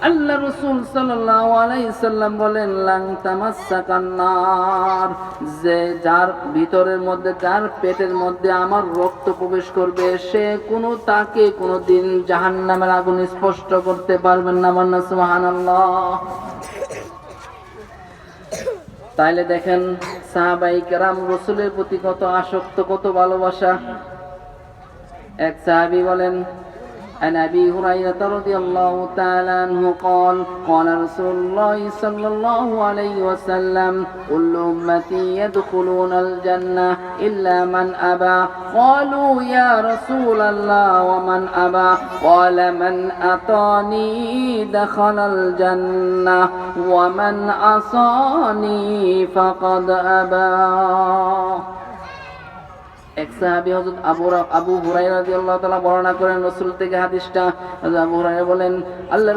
আল্লাহ রাসূল সাল্লাল্লাহু আলাইহি সাল্লাম বলেন লাং তামাসসাকান নার, যে যার ভিতরের মধ্যে, যার পেটের মধ্যে আমার রক্ত প্রবেশ করবে, সে তাকে কোনোদিন জাহান্নামের আগুন স্পষ্ট করতে পারবেন না। মান্না সুবহানাল্লাহ। তাইলে দেখেন সাহাবায়ে কেরাম রাসূলের প্রতি কত আসক্ত, কত ভালোবাসা। এক সাহাবী বলেন عن أبي هريرة رضي الله تعالى عنه قال قال رسول الله صلى الله عليه وسلم كل أمتي يدخلون الجنة إلا من أبى قالوا يا رسول الله ومن أبى قال من أطاني دخل الجنة ومن عصاني فقد أبى। এক সাহাবী হযরত আবু হুরায়রা রাদিয়াল্লাহু তাআলা বর্ণনা করেন রাসূল থেকে হাদিসটা। আবু হুরায়রা বলেন আল্লাহ